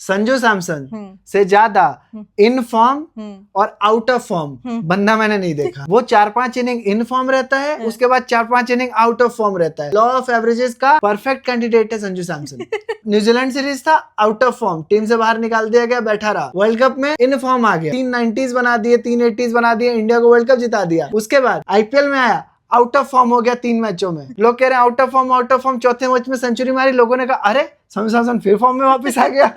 संजू सैमसन से ज्यादा in form और आउट ऑफ फॉर्म बंदा मैंने नहीं देखा। वो 4-5 इनिंग इन फॉर्म रहता है, उसके बाद 4-5 इनिंग आउट ऑफ फॉर्म रहता है। लॉ ऑफ एवरेजेस का परफेक्ट कैंडिडेट है संजू सैमसन। न्यूजीलैंड सीरीज था आउट ऑफ फॉर्म, टीम से बाहर निकाल दिया गया, बैठा रहा। वर्ल्ड कप में इन फॉर्म आ गया, 390s बना दिए, 380s बना दिए, इंडिया को वर्ल्ड कप जिता दिया। उसके बाद आईपीएल में आया, आउट ऑफ फॉर्म हो गया 3 मैचों में। लोग कह रहे हैं आउट ऑफ फॉर्म, चौथे मैच में सेंचुरी मारी। लोगों ने कहा अरे संजू सैमसन फिर फॉर्म में वापस आ गया।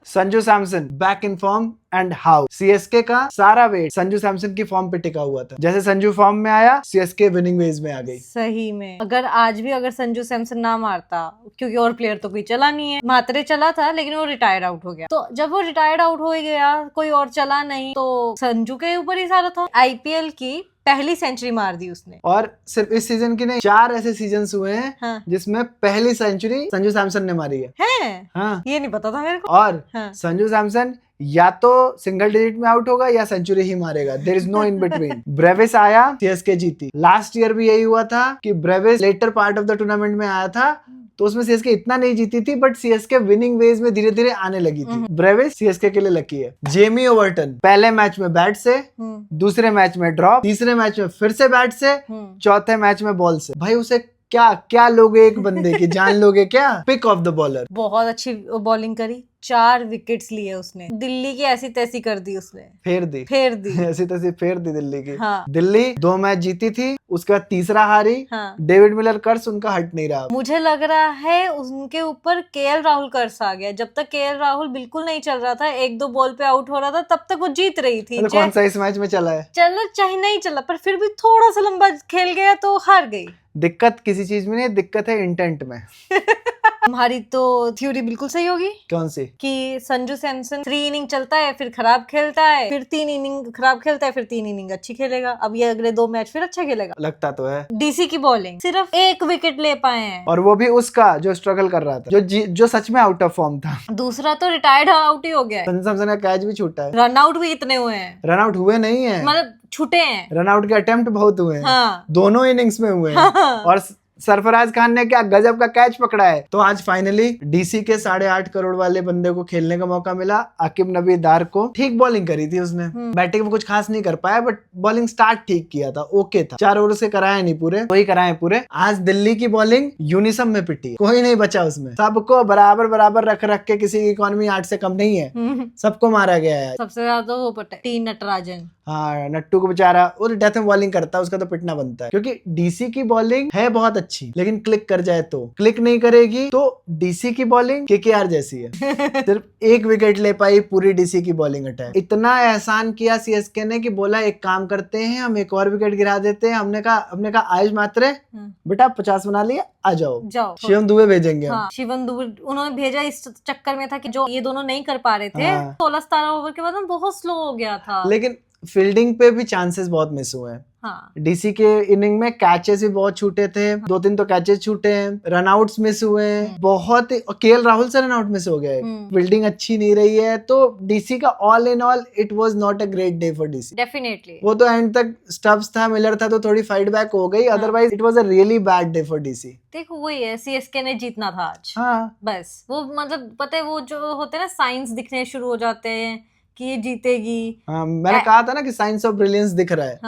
Sanju Samson back in form and how. CSK का सारा वेट संजू सैमसन की फॉर्म पे टिका हुआ था। जैसे संजू फॉर्म में आया, सीएसके विनिंग वेज में आ गई। सही में अगर आज भी अगर संजू सैमसन ना मारता, क्योंकि और प्लेयर तो कोई चला नहीं है, मात्रे चला था लेकिन वो रिटायर्ड आउट हो गया। तो जब वो रिटायर्ड आउट हो गया, कोई और चला नहीं, तो संजू के ऊपर ही सारा था। आईपीएल की पहली सेंचुरी मार दी उसने। और सिर्फ इस सीजन की नहीं, 4 ऐसे सीजन्स हुए हैं हाँ। जिसमें पहली सेंचुरी संजू सैमसन ने मारी है। हाँ। ये नहीं पता था मेरे को। और हाँ। संजू सैमसन या तो सिंगल डिजिट में आउट होगा या सेंचुरी ही मारेगा। There is no in between. Brevis आया, सीएसके जीती। लास्ट ईयर भी यही हुआ था कि Brevis later part of the tournament में आया था, तो उसमें सीएसके इतना नहीं जीती थी, बट सीएसके विनिंग वेज में धीरे धीरे आने लगी थी। ब्रेविस सीएसके के लिए लकी है। जेमी ओवर्टन पहले मैच में बैट से, दूसरे मैच में ड्रॉप, तीसरे मैच में फिर से बैट से, चौथे मैच में बॉल से। भाई उसे क्या लोगे एक बंदे की जान लोगे क्या? Pick of the bowler. बहुत अच्छी बॉलिंग करी, 4 विकेट्स लिए उसने। दिल्ली की ऐसी तैसी कर दी उसने, फेर दी ऐसी तैसी फेर दी दिल्ली की। हाँ। दिल्ली 2 मैच जीती थी, उसके बाद तीसरा हारी। हाँ। डेविड मिलर कर्स उनका हट नहीं रहा। मुझे लग रहा है उनके ऊपर केएल राहुल कर्स आ गया। जब तक केएल राहुल बिल्कुल नहीं चल रहा था, 1-2 बॉल पे आउट हो रहा था, तब तक वो जीत रही थी। कौन सा इस मैच में चला है? चलो चाहे नहीं चला, पर फिर भी थोड़ा सा लंबा खेल गया तो हार गई। दिक्कत किसी चीज में नहीं, दिक्कत है इंटेंट में। हमारी तो थ्योरी बिल्कुल सही होगी। कौन सी? कि संजू सैमसन 3 इनिंग चलता है, फिर खराब खेलता है, फिर 3 इनिंग खराब खेलता है, फिर 3 इनिंग अच्छी खेलेगा। अब ये अगले 2 मैच फिर अच्छा खेलेगा। लगता तो है। डीसी की बॉलिंग सिर्फ 1 विकेट ले पाए हैं, और वो भी उसका जो स्ट्रगल कर रहा था, जो सच में आउट ऑफ फॉर्म था। दूसरा तो रिटायर्ड आउट ही हो गया है। संजू सैमसन का कैच भी छूटा है। रन आउट भी इतने हुए हैं। रन आउट हुए नहीं है, मतलब छूटे हैं। रन आउट के अटेम्प्ट बहुत हुए हैं। हाँ। दोनों इनिंग्स में हुए हैं। हाँ। और सरफराज खान ने क्या गजब का कैच पकड़ा है। तो आज फाइनली डीसी के 8.5 करोड़ वाले बंदे को खेलने का मौका मिला। आकिब नबी दार को ठीक बॉलिंग करी थी उसने। बैटिंग में कुछ खास नहीं कर पाया, बट बॉलिंग स्टार्ट ठीक किया था, ओके था। 4 ओवर से कराए नहीं पूरे, वही कराए पूरे। आज दिल्ली की बॉलिंग यूनिसम में पिटी, कोई नहीं बचा उसमें। सबको बराबर रख के, किसी की इकोनॉमी 8 से कम नहीं है, सबको मारा गया है। सबसे ज्यादा वो पता है, टी नटराजन। हाँ, नट्टू को बेचारा, वो डेथ में बॉलिंग करता है, उसका तो पिटना बनता है। क्योंकि डीसी की बॉलिंग है बहुत अच्छी, लेकिन क्लिक कर जाए तो, क्लिक नहीं करेगी तो डीसी की बॉलिंग केकेआर जैसी है। सिर्फ 1 विकेट ले पाई पूरी डीसी की बॉलिंग अटैक। इतना एहसान किया सीएसके ने कि बोला एक काम करते हैं, हम एक और विकेट गिरा देते हैं। हमने कहा आयुष मात्रे बेटा 50 बना लिया, आ जाओ शिवम दुबे भेजेंगे। हाँ, शिवम दुबे उन्होंने भेजा इस चक्कर में था कि जो ये दोनों नहीं कर पा रहे थे। 16-17 ओवर के बाद बहुत स्लो हो गया था। लेकिन फील्डिंग पे भी चांसेस बहुत मिस हुए हैं। हाँ। डीसी के इनिंग में कैचेस भी बहुत छूटे थे, 2-3 तो कैचेस छूटे हैं, रनआउट्स मिस हुए हैं बहुत। केएल राहुल से रनआउट मिस हो गया है। फील्डिंग अच्छी नहीं रही है, तो डीसी का all in all it was not a great day for DC. Definitely वो तो एंड तक स्टब्स था, मिलर था, तो थोड़ी फाइट बैक हो गई। Otherwise it was a really bad day for DC. देखो वही है, सीएसके ने जीतना था आज। हाँ। बस वो मतलब पता है, वो जो होते हैं ना, साइंस दिखने शुरू हो जाते हैं कि ये जीतेगी। हाँ, मैंने कहा था ना कि साइंस ऑफ ब्रिलियंस दिख रहा है।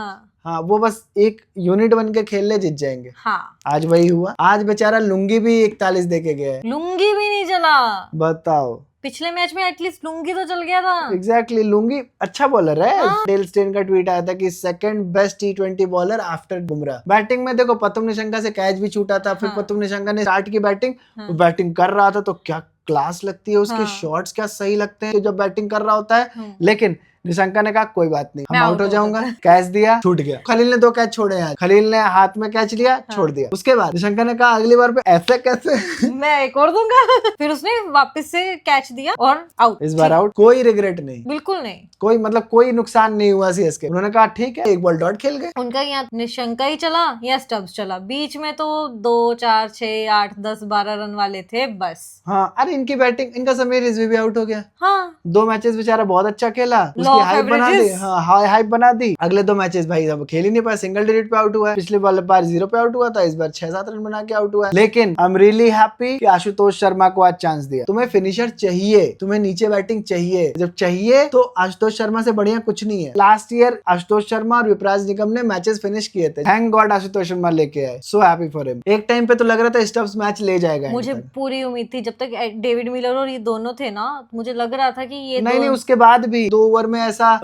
हाँ, वो बस एक यूनिट बन के खेल ले, जीत जाएंगे। हाँ। आज वही हुआ। आज बेचारा लुंगी भी 41 दे के गया है। लुंगी भी नहीं चला, बताओ। पिछले मैच में एटलीस्ट लुंगी तो चल गया था। एग्जैक्टली, लुंगी अच्छा बॉलर है। डेल स्टेन का ट्वीट आया था कि second best T20 bowler after Bumrah. Batting में देखो, पतुम निशंका से कैच भी छूटा था। फिर पतुम निशंका ने स्टार्ट की बैटिंग, बैटिंग कर रहा था तो क्या क्लास लगती है उसके। शॉट्स क्या सही लगते हैं जब बैटिंग कर रहा होता है। लेकिन निशंका ने कहा कोई बात नहीं, हम आउट हो जाऊंगा। कैच दिया, छूट गया। खलील ने 2 कैच छोड़े हैं। खलील ने हाथ में कैच लिया, छोड़ दिया। उसके बाद निशंका ने कहा अगली बार पे ऐसे कैसे, मैं एक और दूंगा। फिर उसने वापस से कैच दिया और आउट। इस बार आउट, कोई रिग्रेट नहीं, बिल्कुल नहीं। कोई मतलब कोई नुकसान नहीं हुआ सीएसके। उन्होंने कहा ठीक है, 1 बॉल डॉट खेल गए। उनका यहाँ निशंका ही चला या स्टब्स चला, बीच में तो 2, 4, 6, 8, 10, 12 रन वाले थे बस। हाँ, अरे इनकी बैटिंग, इनका समीर रिजवी भी आउट हो गया। हाँ, 2 मैचेस बेचारा बहुत अच्छा खेला। उसकी हाइप बना दी, हाँ हाइप बना दी। अगले 2 मैचेस भाई अब खेल ही नहीं पाया, सिंगल डिजिट पे आउट हुआ है। पिछले बार 0 पे आउट हुआ था, इस बार 6-7 रन बना के आउट हुआ है। लेकिन आई एम रियली हैप्पी कि आशुतोष शर्मा को आज चांस दिया। तुम्हें फिनिशर चाहिए, तुम्हें नीचे बैटिंग चाहिए, जब चाहिए तो आशुतोष शर्मा से बढ़िया कुछ नहीं है। लास्ट ईयर आशुतोष शर्मा और विपराज निगम ने मैचेस फिनिश किए थे, थैंक गॉड आशुतोष शर्मा लेके आए, सो हैप्पी फॉर हिम। एक टाइम पे तो लग रहा था स्टब्स मैच ले जाएगा, मुझे पूरी उम्मीद थी जब तक डेविड मिलर और ये दोनों थे ना, मुझे लग रहा था कि ये नहीं उसके बाद भी 2 ओवर में ऐसा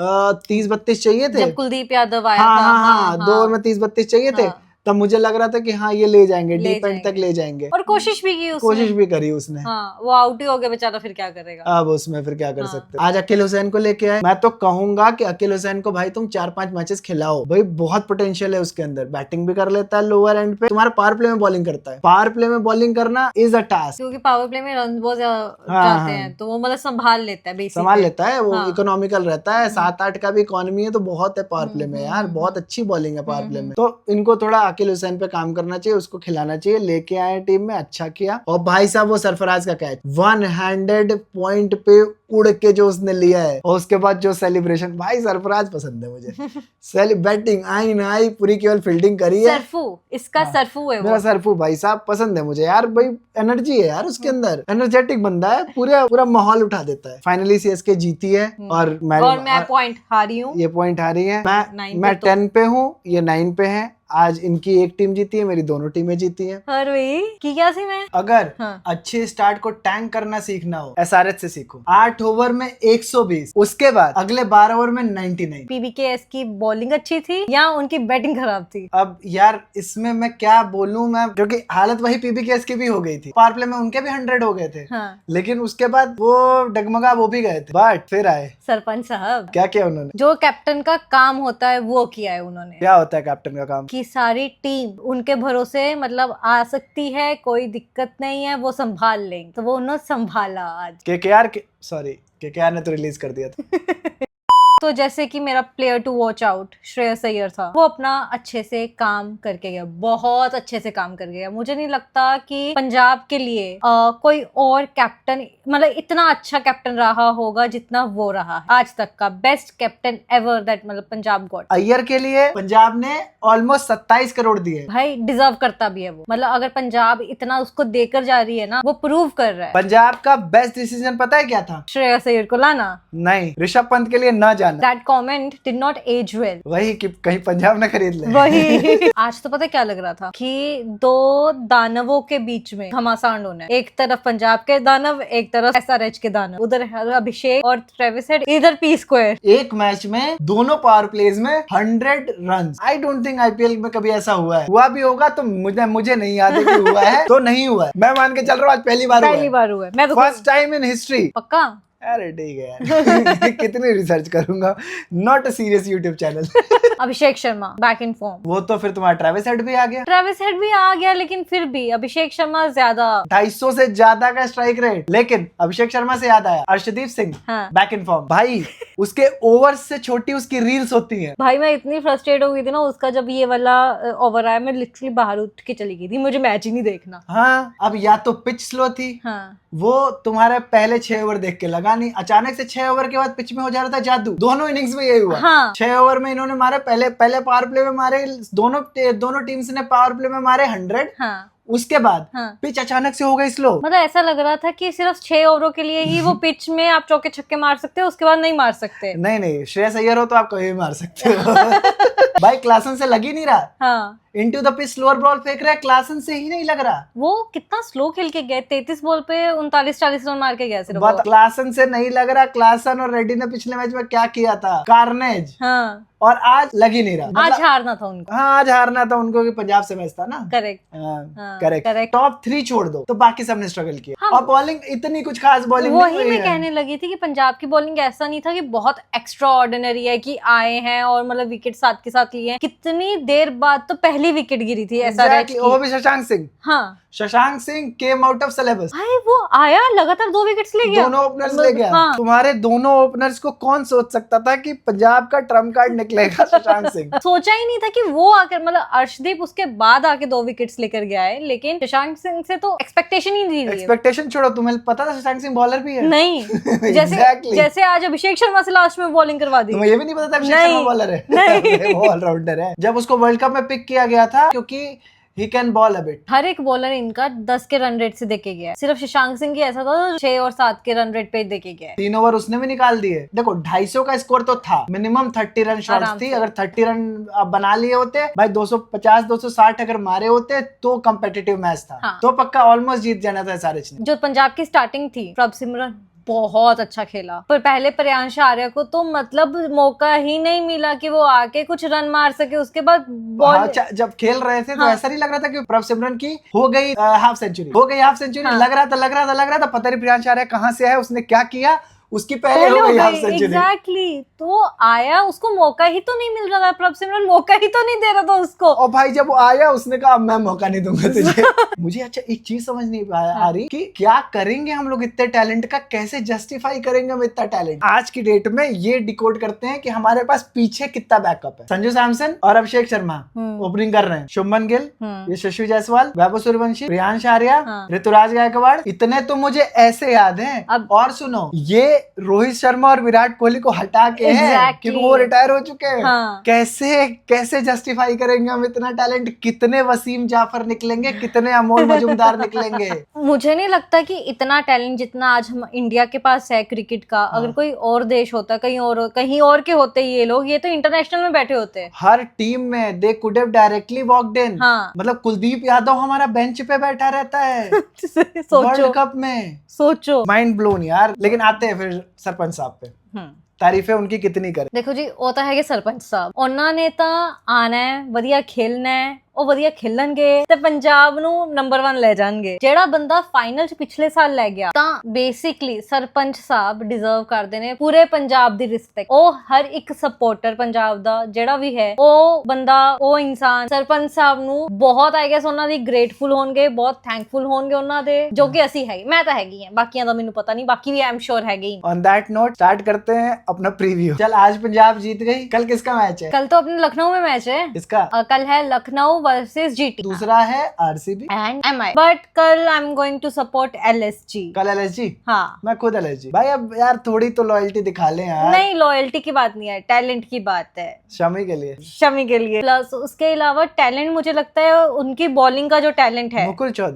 30-32 चाहिए थे जब कुलदीप यादव आया हाँ, था। हाँ, 2 ओवर में 30-32 चाहिए थे, तब मुझे लग रहा था कि हाँ ये ले जाएंगे, डीप एंड तक ले जाएंगे, और कोशिश भी की उसने, कोशिश भी करी उसने। हाँ, वो आउट ही हो गया बेचारा, फिर क्या करेगा अब उसमें फिर क्या कर सकते। आज अकील हुसैन को लेके आए, मैं तो कहूंगा कि अकील हुसैन को भाई तुम 4-5 मैचेस खिलाओ, भाई बहुत पोटेंशियल है उसके अंदर, बैटिंग भी कर लेता है लोअर एंड पे, तुम्हारा पावर प्ले में बॉलिंग करता है, पावर प्ले में बॉलिंग करना इज अ टास्क, क्योंकि पावर प्ले में रन बहुत जाते हैं, तो वो मतलब संभाल लेता है, संभाल लेता है, वो इकोनॉमिकल रहता है, 7-8 का भी इकोनॉमी है तो बहुत है पावर प्ले में यार, बहुत अच्छी बॉलिंग है पावर प्ले में। तो इनको थोड़ा अकील हुसैन पे काम करना चाहिए, उसको खिलाना चाहिए, लेके आए टीम में, अच्छा किया। और भाई साहब वो सरफराज का कैच 1 हैंडेड पॉइंट पे उड़ के जो उसने लिया है, और उसके बाद जो सेलिब्रेशन, भाई सरफराज पसंद है मुझे। बैटिंग आई ना आई, पूरी केवल फील्डिंग करी है, सरफू इसका सरफू है, मेरा सरफू भाई साहब पसंद है मुझे यार, भाई एनर्जी है यार उसके अंदर, एनर्जेटिक बंदा है, पूरा माहौल उठा देता है। फाइनली सीएसके जीती है और मैं पॉइंट हारी हूँ, ये पॉइंट हारी है, मैं 10 पे हूँ, ये 9 पे है। आज इनकी एक टीम जीती है, मेरी दोनों टीमें जीती हैं। भाई की क्या सी मैं अगर अच्छे स्टार्ट को टैंक करना सीखना हो, एसआरएच से सीखो। 8 ओवर में 120, उसके बाद अगले 12 ओवर में 99। पीबीकेएस की बॉलिंग अच्छी थी या उनकी बैटिंग खराब थी? अब यार इसमें मैं क्या बोलूं मैं, क्योंकि हालत वही पीबीकेएस की भी हो गई थी, पावर प्ले में उनके भी 100 हो गए थे, लेकिन उसके बाद वो डगमगा वो भी गए थे, बट फिर आए सरपंच साहब। क्या किया उन्होंने? जो कैप्टन का काम होता है वो किया है उन्होंने। क्या होता है कैप्टन का काम? कि सारी टीम उनके भरोसे मतलब आ सकती है, कोई दिक्कत नहीं है, वो संभाल लेंगे, तो वो उन्होंने संभाला आज। केकेआर ने तो रिलीज कर दिया था। तो जैसे कि मेरा player to watch out Shreyas Iyer था, वो अपना अच्छे से काम करके गया, बहुत अच्छे से काम करके गया। मुझे नहीं लगता कि पंजाब के लिए कोई और कैप्टन मतलब इतना अच्छा कैप्टन रहा होगा जितना वो रहा है आज तक का बेस्ट कैप्टन एवर दैट मतलब पंजाब गॉट। अय्यर के लिए पंजाब ने ऑलमोस्ट 27 करोड़ दिए, भाई डिजर्व करता भी है वो, मतलब अगर पंजाब इतना उसको देकर जा रही है ना, वो प्रूव कर रहा है। पंजाब का बेस्ट डिसीजन पता है क्या था? श्रेयस अय्यर को लाना नहीं, ऋषभ पंत के लिए न जाना। That comment did not age well. वही कि कहीं पंजाब न खरीद ले। वही। आज तो पता क्या लग रहा था कि 2 दानवों के बीच में घमासान होना है, एक तरफ पंजाब के दानव, एक तरफ एसआरएच के दानव, उधर अभिषेक और ट्रेविस हेड, इधर पी स्क्वायर। एक मैच में दोनों पावर प्लेज में 100 run. I don't think IPL में कभी ऐसा हुआ है, हुआ भी होगा तो मुझे नहीं याद है कि हुआ है तो नहीं हुआ है, मैं मान के चल रहा हूँ आज पहली बार हुआ है। मैं तो फर्स्ट टाइम इन हिस्ट्री। पक्का? अरे ठीक है यार। कितनी रिसर्च करूंगा, not a serious YouTube channel. Abhishek Sharma back in form. वो तो फिर तुम्हारा ट्रेविस हेड भी आ गया, लेकिन फिर भी अभिषेक शर्मा ज्यादा, 250 से ज्यादा का स्ट्राइक रेट। लेकिन अभिषेक शर्मा से याद आया, Arshdeep Singh back in form. भाई उसके ओवर्स से छोटी उसकी रील्स होती हैं। भाई मैं इतनी फ्रस्ट्रेट हो गई थी ना उसका, जब ये वाला ओवर आया मैं लिटरली बाहर उठ के चली गई थी, मुझे मैच ही नहीं देखना। हाँ, अब या तो पिच स्लो थी, वो तुम्हारे पहले 6 ओवर देख के लगा नहीं, अचानक से 6 ओवर के बाद पिच में हो जा रहा था जादू। दोनों इनिंग्स में यही हुआ। 6 ओवर में इन्होंने मारे, पहले पावर प्ले में मारे, दोनों टीम्स ने पावर प्ले में मारे 100। उसके बाद पिच अचानक से हो गई स्लो। मतलब ऐसा लग रहा था कि सिर्फ 6 ओवरों के लिए ही वो पिच में आप चौके छक्के मार सकते हो, उसके बाद नहीं मार सकते। नहीं, श्रेयस अय्यर हो तो आप कहीं भी मार सकते हो। भाई क्लासन से लग ही नहीं रहा। Into the pitch slower ball फेंक रहा है, क्लासन से ही नहीं लग रहा। वो कितना स्लो खेल के गए, 33 बॉल पे 39-40 रन मार के गए सिर्फ। क्लासन से नहीं लग रहा। क्लासन और रेड्डी ने पिछले मैच में क्या किया था, कार्नेज। और आज लग ही नहीं रहा। मतलब, आज हारना था उनको। आज हारना था उनको कि पंजाब से मैच था ना। करेक्ट। टॉप 3 छोड़ दो तो बाकी सबने स्ट्रगल किया। और बॉलिंग इतनी कुछ खास बॉलिंग नहीं हुई है। मैं कहने लगी थी कि पंजाब की बॉलिंग ऐसा नहीं था कि बहुत एक्स्ट्रा ऑर्डिनरी है कि आए हैं और मतलब विकेट साथ के साथ लिए। कितनी देर बाद तो पहली पहली विकेट गिरी थी SRH की। वो भी शशांक सिंह। हाँ, Shashank Singh came out of syllabus. भाई वो आया लगातार 2 विकेट्स ले गया, दोनों ओपनर्स ले गया। हाँ। तुम्हारे दोनों ओपनर्स को कौन सोच सकता था कि पंजाब का ट्रम्प कार्ड निकलेगा शशांक सिंह। सोचा ही नहीं था कि वो आकर, मतलब अर्शदीप उसके बाद आके 2 विकेट्स लेकर गया है, लेकिन शशांक सिंह से तो एक्सपेक्टेशन ही नहीं रही है। एक्सपेक्टेशन छोड़ो, तुम्हें पता था शशांक सिंह बॉलर भी है? नहीं। जैसे Exactly. जैसे आज अभिषेक शर्मा से लास्ट में बॉलिंग करवा दी। तुम्हें ये भी नहीं पता था अभिषेक नहीं। शर्मा बॉलर है? नहीं। वो ऑलराउंडर है। जब उसको वर्ल्ड कप में पिक किया गया था क्योंकि he can ball a bit। हर एक बॉलर इनका 10 के रन रेट से देके गया है, सिर्फ शशांक सिंह की ऐसा था 6 और 7 के रन रेट पे देके गया है। 3 ओवर उसने भी निकाल दिए। देखो 250 का स्कोर तो था, मिनिमम 30 रन शॉट्स आराम थी। से। अगर 30 रन आप बना लिए होते भाई, 250 260 अगर मारे होते तो कंपेटिटिव मैच था। हाँ। तो पक्का ऑलमोस्ट जीत जाना था SRH ने। जो पंजाब की स्टार्टिंग थी, प्रभ सिमरन बहुत अच्छा खेला, पर पहले प्रियांश आर्या को तो मतलब मौका ही नहीं मिला कि वो आके कुछ रन मार सके। उसके बाद बॉल जब खेल रहे थे तो हाँ। ऐसा नहीं लग रहा था कि प्रभ सिमरन की हो गई हाफ सेंचुरी, हाँ। लग रहा था पता नहीं प्रियांश आर्या कहाँ से है, उसने क्या किया, उसकी पहले हो गई हाफ सेंचुरी। एग्जैक्टली। तो आया, उसको मौका ही तो नहीं मिल रहा था, प्रभ सिमरन मौका ही तो नहीं दे रहा था उसको। और भाई जब वो आया उसने कहा मैं मौका नहीं दूंगा तुझे। मुझे अच्छा एक चीज समझ नहीं आ रही कि क्या करेंगे हम लोग इतने टैलेंट का, कैसे जस्टिफाई करेंगे हम इतना टैलेंट। आज की डेट में ये डिकोड करते हैं कि हमारे पास पीछे कितना बैकअप है। संजू सैमसन और अभिषेक शर्मा ओपनिंग कर रहे हैं, शुभमन गिल, यशस्वी जायसवाल, वैभव सूर्यवंशी, प्रियांश आर्या, ऋतुराज गायकवाड़, इतने तो मुझे ऐसे याद हैं। और सुनो, ये रोहित शर्मा और विराट कोहली को हटा के हैं क्योंकि वो रिटायर हो चुके हैं। हाँ। कैसे जस्टिफाई करेंगे हम इतना टैलेंट? कितने वसीम जाफर निकलेंगे, कितने अमोल मजुमदार निकलेंगे? मुझे नहीं लगता कि इतना टैलेंट जितना आज हम इंडिया के पास है क्रिकेट का, अगर कोई और देश होता, कहीं और के होते ये लोग, ये तो इंटरनेशनल में बैठे होते। हर टीम में they could have directly walked in. हाँ। मतलब कुलदीप यादव हमारा बेंच पे बैठा रहता है सोचो, वर्ल्ड कप में। सोचो, माइंड ब्लोन यार। लेकिन आते हैं फिर सरपंच साहब पे, तारीफें उनकी कितनी करें। देखो जी, वो तो है कि सरपंच साहब ਉਹਨਾਂ ਨੇ ਤਾਂ ਆਣਾ ਹੈ, ਵਧੀਆ ਖੇਲਣਾ ਹੈ, ਉਹ ਵਧੀਆ ਖੇਲਣਗੇ ਤੇ ਪੰਜਾਬ ਨੂੰ ਨੰਬਰ 1 ਲੈ ਜਾਣਗੇ। ਜਿਹੜਾ ਬੰਦਾ ਫਾਈਨਲ ਚ ਪਿਛਲੇ ਸਾਲ ਲੈ ਗਿਆ, ਤਾਂ ਬੇਸਿਕਲੀ ਸਰਪੰਚ ਸਾਹਿਬ ਡਿਜ਼ਰਵ ਕਰਦੇ ਨੇ ਪੂਰੇ ਪੰਜਾਬ ਦੀ ਰਿਸਪੈਕਟ। ਉਹ ਹਰ ਇੱਕ ਸਪੋਰਟਰ ਪੰਜਾਬ ਦਾ ਜਿਹੜਾ ਵੀ ਹੈ, ਉਹ ਬੰਦਾ, ਉਹ ਇਨਸਾਨ ਸਰਪੰਚ ਸਾਹਿਬ ਨੂੰ ਬਹੁਤ ਆਈ ਗੈਸ ਉਹਨਾਂ ਦੀ ਗ੍ਰੇਟਫੁਲ ਹੋਣਗੇ, ਬਹੁਤ ਥੈਂਕਫੁਲ ਹੋਣਗੇ ਉਹਨਾਂ ਦੇ, ਜੋ ਕਿ ਅਸੀਂ ਹੈਗੇ। ਮੈਂ ਤਾਂ ਹੈਗੀ ਹਾਂ, ਬਾਕੀਆਂ ਦਾ ਮੈਨੂੰ ਪਤਾ ਨਹੀਂ, ਬਾਕੀ ਵੀ ਆਈ एम श्योर हैगे ही। ऑन दैट नोट स्टार्ट करते हैं अपना प्रीव्यू। चल, आज पंजाब जीत गई, कल किसका मैच है? कल तो अपने लखनऊ में मैच है। किसका? कल है लखनऊ वर्सेस GT। दूसरा है RCB एंड MI। बट कल I am going to support LSG। कल LSG? हाँ, मैं खुद LSG। भाई अब यार थोड़ी तो लॉयल्टी दिखा ले यार। नहीं, लॉयल्टी की बात नहीं है, टैलेंट की बात है। शमी के लिए, शमी के लिए। प्लस उसके अलावा टैलेंट, मुझे लगता है उनकी बॉलिंग का जो टैलेंट है,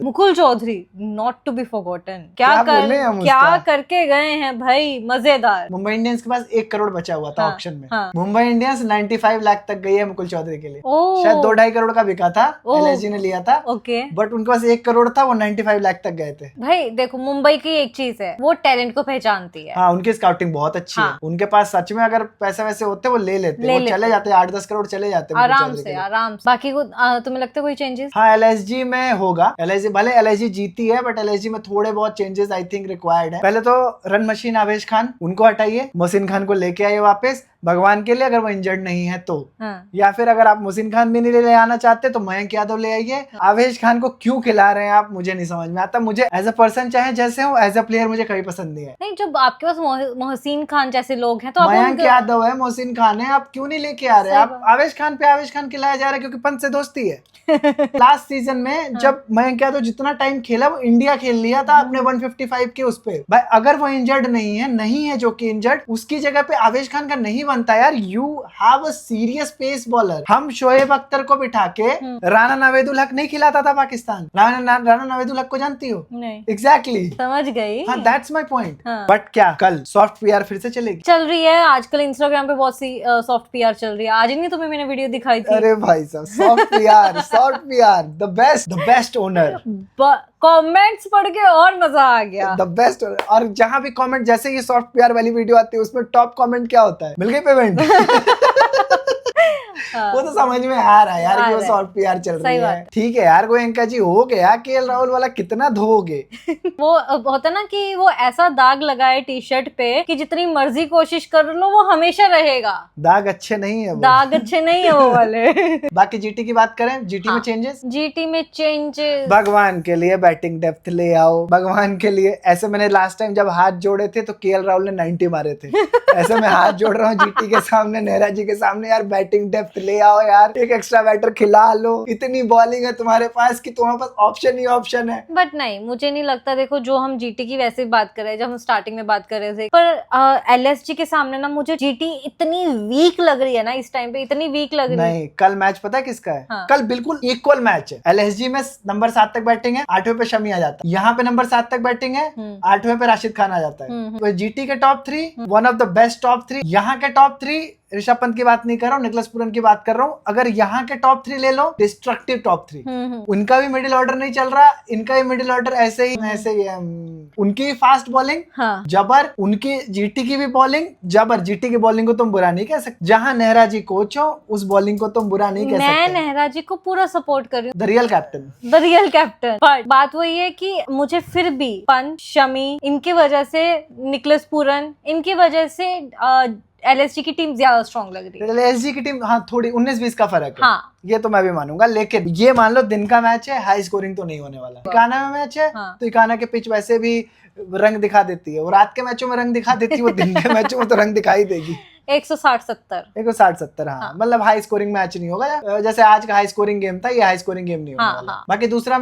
Mukul Choudhary not to be forgotten. क्या करके गए हैं भाई, मजेदार। मुंबई इंडियंस के पास 1 करोड़ बचा हुआ था ऑक्शन में। मुंबई इंडियंस 95 लाख तक गई है मुकुल चौधरी के लिए। शायद 2-2.5 करोड़ का बिका था, LSG ने लिया था। ओके। बट उनके पास 1 करोड़ था, वो 95 लाख तक गए थे। भाई देखो, मुंबई की एक चीज है, वो टैलेंट को पहचानती है। हाँ, उनकी स्काउटिंग बहुत अच्छी है। उनके पास सच में अगर पैसे वैसे होते वो ले लेते, चले जाते, 8-10 करोड़ चले जाते आराम से। बाकी तुम्हें लगता है कोई चेंजेस? हाँ, LSG में होगा। भले LSG जीती है, बट LSG में थोड़े बहुत चेंजेस आई थिंक रिक्वायर्ड है। पहले तो रन मशीन आवेश खान, उनको हटाइए, मोहसिन खान को लेके आइए वापस, भगवान के लिए, अगर वो इंजर्ड नहीं है तो। या फिर अगर आप मोहसिन खान भी नहीं ले आना चाहते तो मयंक यादव ले आइए। आवेश खान को क्यों खिला रहे हैं आप, मुझे नहीं समझ में आता। मुझे एज अ पर्सन, चाहे जैसे हो, एज अ प्लेयर मुझे कभी पसंद नहीं है। नहीं, जब आपके पास मोहसिन खान जैसे लोग हैं तो मयंक यादव है, मोहसिन खान है, आप क्यों नहीं लेके आ रहे? आप आवेश खान पे आवेश खान खिलाया जा रहा है क्योंकि पंत से दोस्ती है। लास्ट सीजन में जब मयंक यादव जितना टाइम खेला, वो इंडिया खेल लिया था अपने 155 के उस पे। भाई अगर वो इंजर्ड नहीं है जो कि इंजर्ड, उसकी जगह पे आवेश खान का नहीं बनता यार। You have a serious pace bowler. हम शोएब अख्तर को बिठा के राना नवेदुल हक नहीं खिलाता था पाकिस्तान। राना नवेदुल हक को जानती हो? नहीं। एग्जैक्टली, समझ गई। हाँ, दैट्स माय पॉइंट। बट क्या कल सॉफ्ट PR फिर से चलेगी? चल रही है आजकल, इंस्टाग्राम पे बहुत सी सॉफ्ट PR चल रही है। आज ही नहीं तुम्हें मैंने वीडियो दिखाई थी? अरे भाई साहब, soft PR the best owner. Comments पढ़ के और मजा आ गया। The best. और जहां भी कमेंट, जैसे ये सॉफ्ट PR वाली वीडियो आती है, उसमें टॉप कमेंट क्या होता है? मिल गई पेमेंट। वो तो समझ में आ रहा है यार कि वो सॉफ्ट पीआर चल रही है। ठीक है यार, गोयंका जी हो गया, केएल राहुल वाला कितना धोगे। वो होता ना कि वो ऐसा दाग लगाए टी शर्ट पे कि जितनी मर्जी कोशिश कर लो वो हमेशा रहेगा। दाग अच्छे नहीं है वो। दाग अच्छे नहीं है वो वाले। बाकी जीटी की बात करें, जीटी में चेंजेस, जीटी में चेंजेस भगवान के लिए बैटिंग डेप्थ ले आओ, भगवान के लिए। ऐसे मैंने लास्ट टाइम जब हाथ जोड़े थे तो केएल राहुल ने 90 मारे थे, ऐसे मैं हाथ जोड़ रहा हूँ जीटी के सामने, नेहरा जी के सामने, यार बैटिंग डेप्थ ले आओ यार, एक एक्स्ट्रा बैटर खिला लो, इतनी बॉलिंग है तुम्हारे पास कि तुम्हारे पास ऑप्शन ही ऑप्शन है। बट नहीं, मुझे नहीं लगता। देखो जो हम जीटी की वैसे बात कर रहे हैं, जब हम स्टार्टिंग में बात कर रहे थे, पर एलएसजी के सामने ना मुझे जीटी इतनी वीक लग रही है ना इस टाइम पे, इतनी वीक लग रही है। नहीं, कल मैच पता है किसका है? हाँ। कल बिल्कुल इक्वल मैच है। एलएसजी में नंबर 7 तक बैटिंग है, 8वें पे शमी आ जाता है, यहाँ पे नंबर 7 तक बैटिंग है, 8वें पे राशिद खान आ जाता है। तो जीटी के top 3, one of the best top 3, यहाँ के टॉप 3, ऋषभ पंत की बात नहीं कर रहा हूँ, निकलस पूरन की बात कर रहा हूँ। अगर यहाँ के टॉप 3 ले लो, डिस्ट्रक्टिव टॉप 3, उनका भी मिडिल ऑर्डर नहीं चल रहा, इनका भी मिडिल ऑर्डर ऐसे ही है। उनकी फास्ट बॉलिंग जबर, उनकी जीटी की भी बॉलिंग जबर। जीटी की बॉलिंग को तुम बुरा नहीं कह सकते, जहाँ नेहरा जी कोच हो उस बॉलिंग को तुम बुरा नहीं कह सकते। मैं नेहरा जी को पूरा सपोर्ट कर रही हूँ, the real captain, the real captain. But बात वही है कि मुझे फिर भी पंत, शमी, इनकी वजह से, निकलस पूरन, इनकी वजह से एलएसजी की टीम ज्यादा स्ट्रॉन्ग लग रही है। एलएसजी की टीम हाँ थोड़ी 19-20 का फर्क है। हाँ, ये तो मैं भी मानूंगा, लेकिन ये मान लो दिन का मैच है, हाई स्कोरिंग तो नहीं होने वाला। इकाना में मैच है तो इकाना के पिच वैसे भी रंग दिखा देती है, वो रात के मैचों में रंग दिखा देती है, वो दिन के मैचों में तो रंग दिखाई देगी। 160-70 हाँ, मतलब हाई स्कोरिंग मैच नहीं होगा, जैसे आज का हाई स्कोरिंग गेम था, ये हाई स्कोरिंग गेम नहीं होने वाला। बाकी दूसरा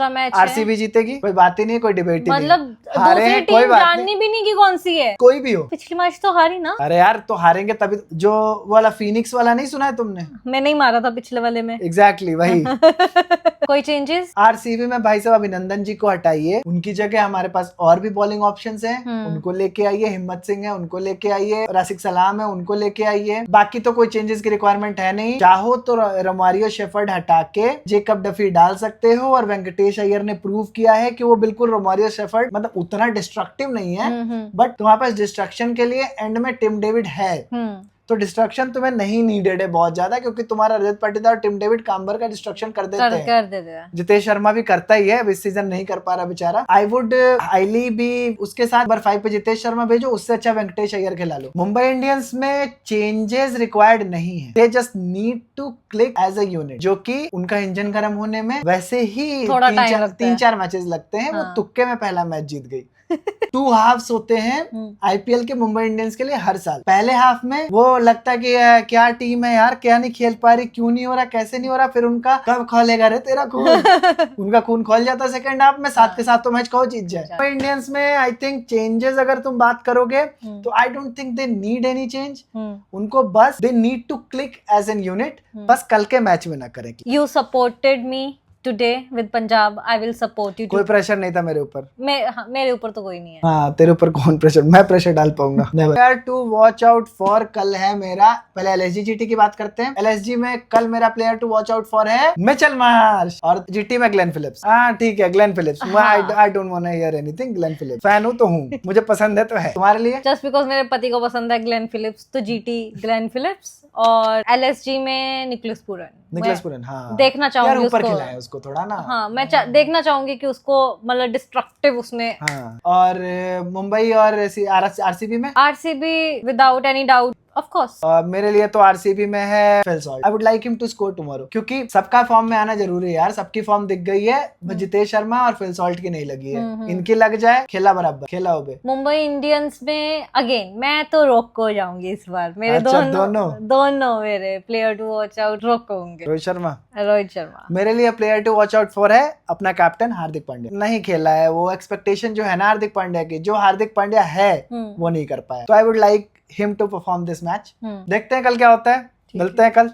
मैच आरसीबी जीतेगी, कोई बात ही नहीं, कोई डिबेट ही नहीं, मतलब दूसरी टीम जाननी भी नहीं कि कौन सी है, कोई भी हो। पिछली मैच तो हारी ना। अरे यार तो हारेंगे तभी, जो वाला फिनिक्स वाला नहीं सुना है तुमने? मैं नहीं मारा था पिछले वाले में। एग्जैक्टली वही। कोई चेंजेस आरसीबी में भाई साहब अभिनंदन जी को हटाइए, उनकी जगह हमारे पास और भी बॉलिंग ऑप्शंस हैं, उनको लेके आइए। हिम्मत सिंह है, उनको लेके आइए। राशिद सलाम है, उनको लेके आइए। बाकी तो कोई चेंजेस की रिक्वायरमेंट है नहीं। चाहो तो रोमारियो शेफर्ड हटा के जेकब डफी डाल सकते हो, और वेंकटेश अय्यर ने प्रूव किया है कि वो बिल्कुल रोमारियो शेफर्ड मतलब उतना डिस्ट्रक्टिव नहीं है, बट तुम्हारे पास डिस्ट्रक्शन के लिए एंड में टिम डेविड है, तो डिस्ट्रक्शन तुम्हें नहीं नीडेड है बहुत ज्यादा, क्योंकि तुम्हारा रजत पाटीदार और टिम डेविड काम्बर का डिस्ट्रक्शन कर देते हैं। जितेश शर्मा भी करता ही है, इस सीजन नहीं कर पा रहा बेचारा। आई वुड हाईली भी उसके साथ नंबर 5 पे जितेश शर्मा भेजो, उससे अच्छा वेंकटेश अय्यर खिला लो। मुंबई इंडियंस में चेंजेस रिक्वायर्ड नहीं है, they just need to click as a unit, जो कि उनका इंजन गर्म होने में वैसे ही 3-4 मैचेस लगते हैं। वो तुक्के में पहला मैच जीत गई। 2 हाफ्स होते हैं आईपीएल के मुंबई इंडियंस के लिए हर साल। पहले हाफ में वो लगता है कि क्या टीम है यार, क्या नहीं खेल पा रही, क्यों नहीं हो रहा, कैसे नहीं हो रहा, फिर उनका कब खोलेगा रे तेरा खून। उनका खून खोल जाता है सेकंड हाफ में, 7 के 7 तो मैच कहो जीत जाए। मुंबई इंडियंस में आई थिंक चेंजेस अगर तुम बात करोगे तो I don't think they need any change. उनको बस they need to click as an unit, बस कल के मैच में ना करें। You supported me today with Punjab, I will support you. कोई प्रेशर नहीं था मेरे ऊपर। मेरे ऊपर तो कोई नहीं है। हाँ, तेरे ऊपर कौन प्रेशर, मैं प्रेशर डाल पाऊंगा? Player to watch out for कल है मेरा, पहले एलएसजी जीटी की बात करते हैं। एलएसजी में कल मेरा player to watch out for है मिचेल मार्श, और जीटी में ग्लेन फिलिप्स। हाँ ठीक है, Glenn Phillips. I don't want to hear anything, Glenn Phillips fan हूं तो हूं, मुझे पसंद है तो है। तुम्हारे लिए? जस्ट बिकॉज मेरे पति को पसंद है ग्लेन फिलिप्स, तो जीटी ग्लेन फिलिप्स, और एलएसजी में निकलस पूरन। हाँ देखना चाहूंगी ऊपर खिलाए उसको थोड़ा ना। हाँ, मैं देखना चाहूंगी कि उसको मतलब डिस्ट्रक्टिव उसमें। हाँ, और मुंबई और आरसीबी में? RCB without any doubt of course. मेरे लिए तो आरसीबी में है Phil Salt. I would like him to score tomorrow, क्योंकि सबका फॉर्म में आना जरूरी है यार, सबकी फॉर्म दिख गई है, जितेश शर्मा और फिल सॉल्ट की नहीं लगी है। इनकी लग जाए, खेला बराबर, खेला हो बे। मुंबई इंडियंस में अगेन मैं तो रोक को जाऊंगी इस बार। मेरे दोनों मेरे प्लेयर टू वॉच आउट रोक को होंगे। रोहित शर्मा। मेरे लिए player to watch out for है अपना कैप्टन हार्दिक पांड्या। नहीं खेला है, वो एक्सपेक्टेशन जो है ना हार्दिक पांड्या की, जो हार्दिक पांड्या है वो नहीं कर पाया, तो I would like him to perform this match. देखते हैं कल क्या होता है, मिलते हैं कल।